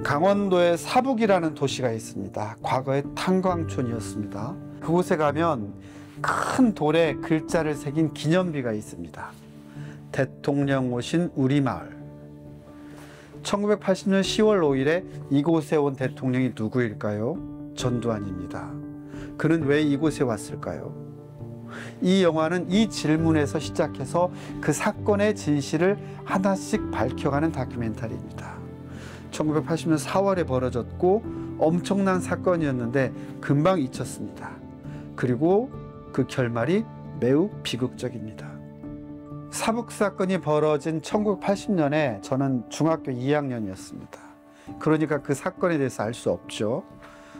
강원도에 사북이라는 도시가 있습니다. 과거에 탄광촌이었습니다. 그곳에 가면 큰 돌에 글자를 새긴 기념비가 있습니다. 대통령 오신 우리 마을. 1980년 10월 5일에 이곳에 온 대통령이 누구일까요? 전두환입니다. 그는 왜 이곳에 왔을까요? 이 영화는 이 질문에서 시작해서 그 사건의 진실을 하나씩 밝혀가는 다큐멘터리입니다. 1980년 4월에 벌어졌고 엄청난 사건이었는데 금방 잊혔습니다. 그리고 그 결말이 매우 비극적입니다. 사북 사건이 벌어진 1980년에 저는 중학교 2학년이었습니다. 그러니까 그 사건에 대해서 알 수 없죠.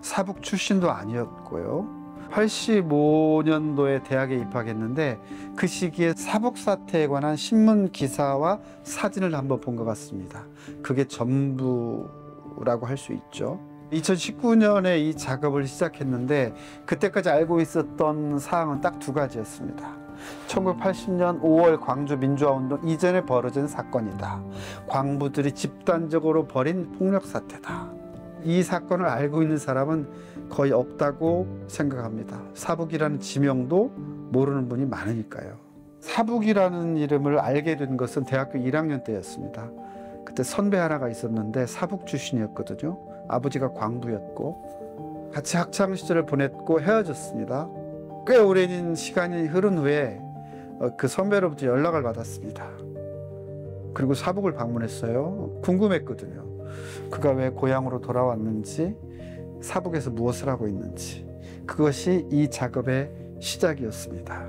사북 출신도 아니었고요. 85년도에 대학에 입학했는데 그 시기에 사북 사태에 관한 신문 기사와 사진을 한번 본 것 같습니다. 그게 전부라고 할 수 있죠. 2019년에 이 작업을 시작했는데 그때까지 알고 있었던 사항은 딱 두 가지였습니다. 1980년 5월 광주 민주화운동 이전에 벌어진 사건이다. 광부들이 집단적으로 벌인 폭력 사태다. 이 사건을 알고 있는 사람은 거의 없다고 생각합니다. 사북이라는 지명도 모르는 분이 많으니까요. 사북이라는 이름을 알게 된 것은 대학교 1학년 때였습니다. 그때 선배 하나가 있었는데 사북 출신이었거든요. 아버지가 광부였고 같이 학창 시절을 보냈고 헤어졌습니다. 꽤 오랜 시간이 흐른 후에 그 선배로부터 연락을 받았습니다. 그리고 사북을 방문했어요. 궁금했거든요. 그가 왜 고향으로 돌아왔는지, 사북에서 무엇을 하고 있는지. 그것이 이 작업의 시작이었습니다.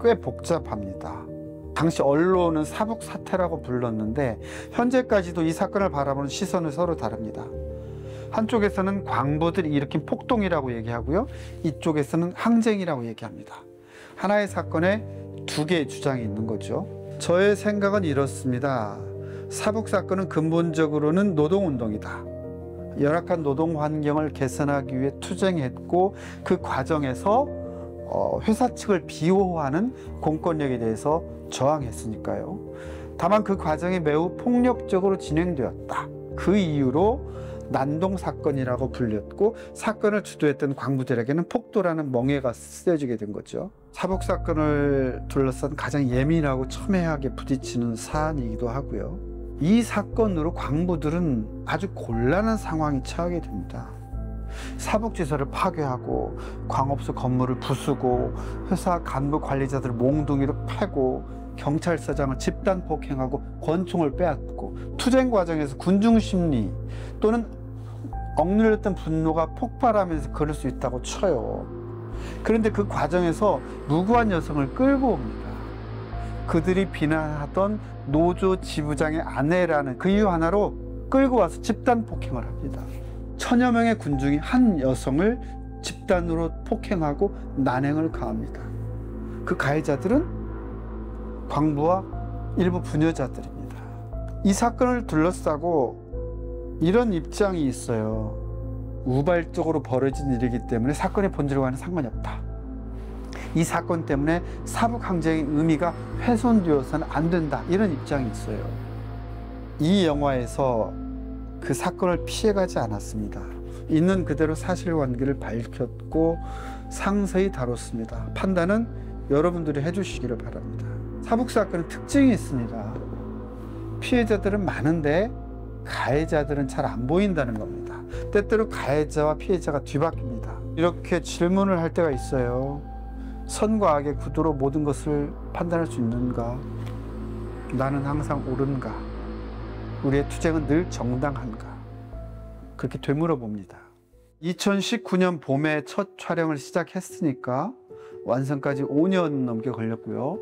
꽤 복잡합니다. 당시 언론은 사북 사태라고 불렀는데 현재까지도 이 사건을 바라보는 시선은 서로 다릅니다. 한쪽에서는 광부들이 일으킨 폭동이라고 얘기하고요. 이쪽에서는 항쟁이라고 얘기합니다. 하나의 사건에 두 개의 주장이 있는 거죠. 저의 생각은 이렇습니다. 사북 사건은 근본적으로는 노동운동이다. 열악한 노동 환경을 개선하기 위해 투쟁했고 그 과정에서 회사 측을 비호하는 공권력에 대해서 저항했으니까요. 다만 그 과정이 매우 폭력적으로 진행되었다. 그 이유로 난동 사건이라고 불렸고 사건을 주도했던 광부들에게는 폭도라는 멍해가 쓰여지게 된 거죠. 사북 사건을 둘러싼 가장 예민하고 첨예하게 부딪히는 사안이기도 하고요. 이 사건으로 광부들은 아주 곤란한 상황에 처하게 됩니다. 사북지서를 파괴하고 광업소 건물을 부수고 회사 간부 관리자들을 몽둥이로 패고 경찰서장을 집단 폭행하고 권총을 빼앗고 투쟁 과정에서 군중심리 또는 억눌렸던 분노가 폭발하면서 그럴 수 있다고 쳐요. 그런데 그 과정에서 무고한 여성을 끌고 옵니다. 그들이 비난하던 노조 지부장의 아내라는 그 이유 하나로 끌고 와서 집단 폭행을 합니다. 천여 명의 군중이 한 여성을 집단으로 폭행하고 난행을 가합니다. 그 가해자들은 광부와 일부 부녀자들입니다. 이 사건을 둘러싸고 이런 입장이 있어요. 우발적으로 벌어진 일이기 때문에 사건의 본질과는 상관이 없다. 이 사건 때문에 사북항쟁의 의미가 훼손되어서는 안 된다. 이런 입장이 있어요. 이 영화에서 그 사건을 피해가지 않았습니다. 있는 그대로 사실관계를 밝혔고 상세히 다뤘습니다. 판단은 여러분들이 해주시기를 바랍니다. 사북 사건은 특징이 있습니다. 피해자들은 많은데 가해자들은 잘 안 보인다는 겁니다. 때때로 가해자와 피해자가 뒤바뀝니다. 이렇게 질문을 할 때가 있어요. 선과 악의 구도로 모든 것을 판단할 수 있는가? 나는 항상 옳은가? 우리의 투쟁은 늘 정당한가? 그렇게 되물어봅니다. 2019년 봄에 첫 촬영을 시작했으니까 완성까지 5년 넘게 걸렸고요.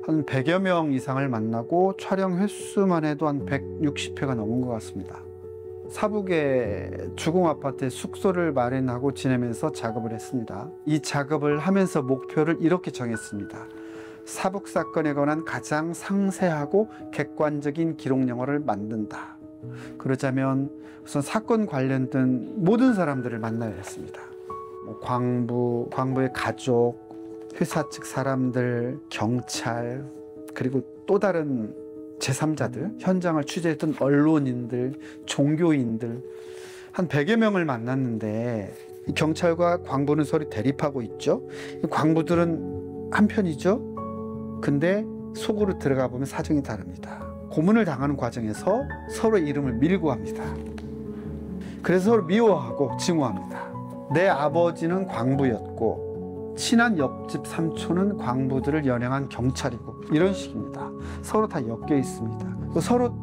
한 100여 명 이상을 만나고 촬영 횟수만 해도 한 160회가 넘은 것 같습니다. 사북의 주공 아파트에 숙소를 마련하고 지내면서 작업을 했습니다. 이 작업을 하면서 목표를 이렇게 정했습니다. 사북 사건에 관한 가장 상세하고 객관적인 기록 영화를 만든다. 그러자면 우선 사건 관련된 모든 사람들을 만나야 했습니다. 광부의 가족, 회사 측 사람들, 경찰, 그리고 또 다른 제3자들, 현장을 취재했던 언론인들, 종교인들 한 100여 명을 만났는데 이 경찰과 광부는 서로 대립하고 있죠. 이 광부들은 한편이죠. 근데 속으로 들어가 보면 사정이 다릅니다. 고문을 당하는 과정에서 서로 이름을 밀고 합니다. 그래서 서로 미워하고 증오합니다. 내 아버지는 광부였고 친한 옆집 삼촌은 광부들을 연행한 경찰이고 이런 식입니다. 서로 다 엮여 있습니다. 서로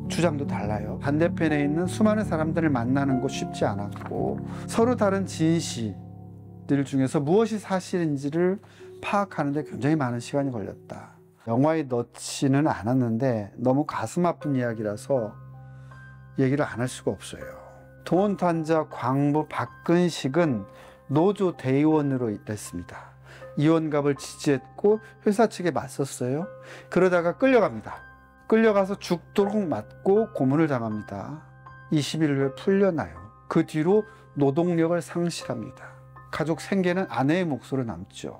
주장도 달라요. 반대편에 있는 수많은 사람들을 만나는 거 쉽지 않았고 서로 다른 진실들 중에서 무엇이 사실인지를 파악하는 데 굉장히 많은 시간이 걸렸다. 영화에 넣지는 않았는데 너무 가슴 아픈 이야기라서 얘기를 안 할 수가 없어요. 동원탄자 광부 박근식은 노조 대의원으로 일했습니다. 이원갑을 지지했고 회사 측에 맞섰어요. 그러다가 끌려갑니다. 끌려가서 죽도록 맞고 고문을 당합니다. 20일 후에 풀려나요. 그 뒤로 노동력을 상실합니다. 가족 생계는 아내의 몫으로 남죠.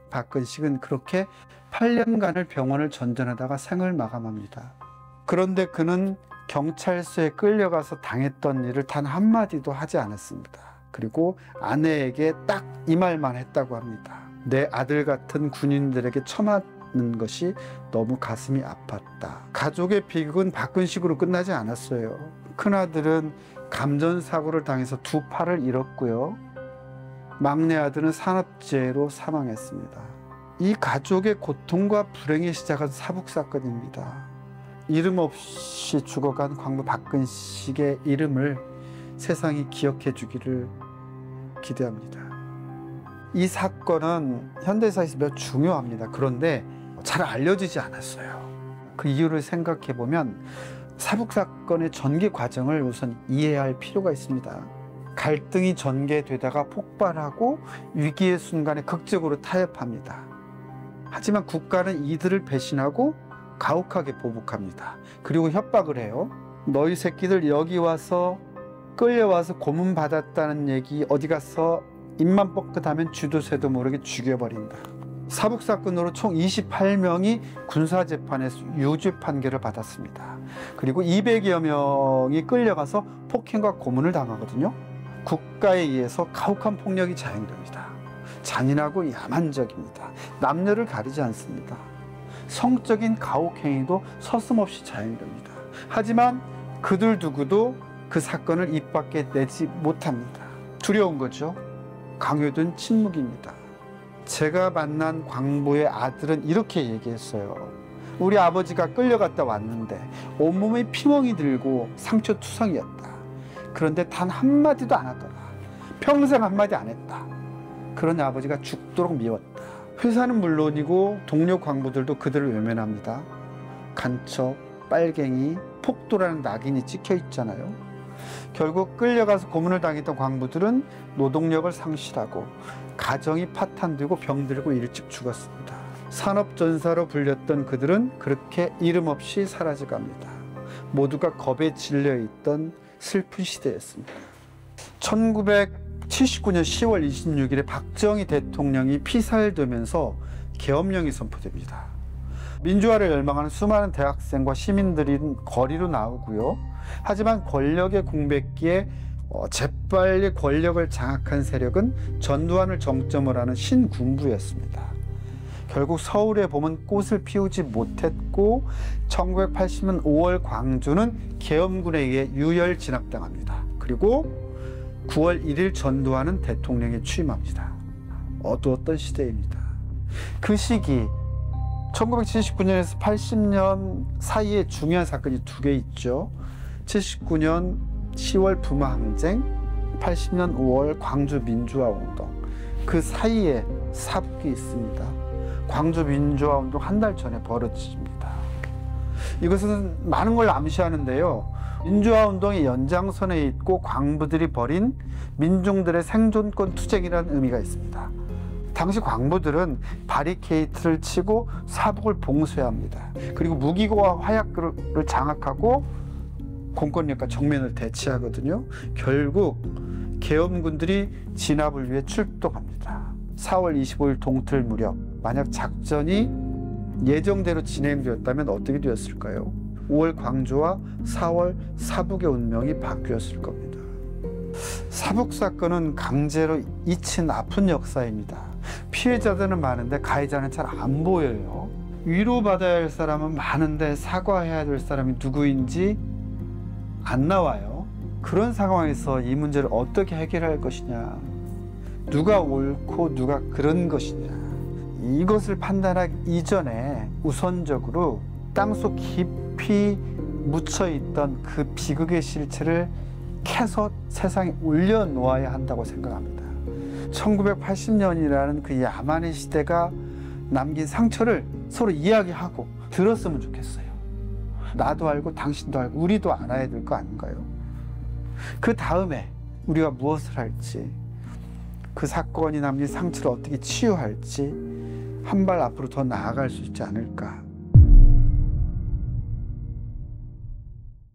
박근식은 그렇게 8년간을 병원을 전전하다가 생을 마감합니다. 그런데 그는 경찰서에 끌려가서 당했던 일을 단 한마디도 하지 않았습니다. 그리고 아내에게 딱 이 말만 했다고 합니다. 내 아들 같은 군인들에게 처맞는 것이 너무 가슴이 아팠다. 가족의 비극은 박근식으로 끝나지 않았어요. 큰아들은 감전사고를 당해서 두 팔을 잃었고요. 막내 아들은 산업재해로 사망했습니다. 이 가족의 고통과 불행의 시작은 사북사건입니다. 이름 없이 죽어간 광부 박근식의 이름을 세상이 기억해 주기를 기대합니다. 이 사건은 현대사에서 매우 중요합니다. 그런데 잘 알려지지 않았어요. 그 이유를 생각해 보면 사북사건의 전개 과정을 우선 이해할 필요가 있습니다. 갈등이 전개되다가 폭발하고 위기의 순간에 극적으로 타협합니다. 하지만 국가는 이들을 배신하고 가혹하게 보복합니다. 그리고 협박을 해요. 너희 새끼들 여기 와서 끌려와서 고문 받았다는 얘기 어디 가서 입만 뻐끗하면 쥐도 새도 모르게 죽여버린다. 사북사건으로 총 28명이 군사재판에서 유죄 판결을 받았습니다. 그리고 200여 명이 끌려가서 폭행과 고문을 당하거든요. 국가에 의해서 가혹한 폭력이 자행됩니다. 잔인하고 야만적입니다. 남녀를 가리지 않습니다. 성적인 가혹행위도 서슴없이 자행됩니다. 하지만 그들 누구도 그 사건을 입 밖에 내지 못합니다. 두려운 거죠. 강요된 침묵입니다. 제가 만난 광부의 아들은 이렇게 얘기했어요. 우리 아버지가 끌려갔다 왔는데 온몸에 피멍이 들고 상처투성이었다. 그런데 단 한마디도 안 하더라. 평생 한마디 안 했다. 그런 아버지가 죽도록 미웠다. 회사는 물론이고 동료 광부들도 그들을 외면합니다. 간첩, 빨갱이, 폭도라는 낙인이 찍혀 있잖아요. 결국 끌려가서 고문을 당했던 광부들은 노동력을 상실하고 가정이 파탄되고 병들고 일찍 죽었습니다. 산업전사로 불렸던 그들은 그렇게 이름 없이 사라져갑니다. 모두가 겁에 질려있던 슬픈 시대였습니다. 1979년 10월 26일에 박정희 대통령이 피살되면서 계엄령이 선포됩니다. 민주화를 열망하는 수많은 대학생과 시민들이 거리로 나오고요. 하지만 권력의 공백기에 재빨리 권력을 장악한 세력은 전두환을 정점으로 하는 신군부였습니다. 결국 서울의 봄은 꽃을 피우지 못했고 1980년 5월 광주는 계엄군에 의해 유혈 진압당합니다. 그리고 9월 1일 전두환은 대통령에 취임합니다. 어두웠던 시대입니다. 그 시기 1979년에서 80년 사이에 중요한 사건이 두 개 있죠. 79년 10월 부마항쟁, 80년 5월 광주 민주화운동. 그 사이에 사북이 있습니다. 광주 민주화운동 한 달 전에 벌어집니다. 이것은 많은 걸 암시하는데요. 민주화운동의 연장선에 있고 광부들이 벌인 민중들의 생존권 투쟁이라는 의미가 있습니다. 당시 광부들은 바리케이트를 치고 사북을 봉쇄합니다. 그리고 무기고와 화약을 장악하고 공권력과 정면을 대치하거든요. 결국 계엄군들이 진압을 위해 출동합니다. 4월 25일 동틀 무렵 만약 작전이 예정대로 진행되었다면 어떻게 되었을까요? 5월 광주와 4월 사북의 운명이 바뀌었을 겁니다. 사북 사건은 강제로 잊힌 아픈 역사입니다. 피해자들은 많은데 가해자는 잘 안 보여요. 위로받아야 할 사람은 많은데 사과해야 될 사람이 누구인지 안 나와요. 그런 상황에서 이 문제를 어떻게 해결할 것이냐, 누가 옳고 누가 그런 것이냐, 이것을 판단하기 이전에 우선적으로 땅속 깊이 묻혀있던 그 비극의 실체를 캐서 세상에 올려놓아야 한다고 생각합니다. 1980년이라는 그 야만의 시대가 남긴 상처를 서로 이야기하고 들었으면 좋겠어요. 나도 알고 당신도 알고 우리도 알아야 될 거 아닌가요? 그 다음에 우리가 무엇을 할지, 그 사건이 남긴 상처를 어떻게 치유할지 한 발 앞으로 더 나아갈 수 있지 않을까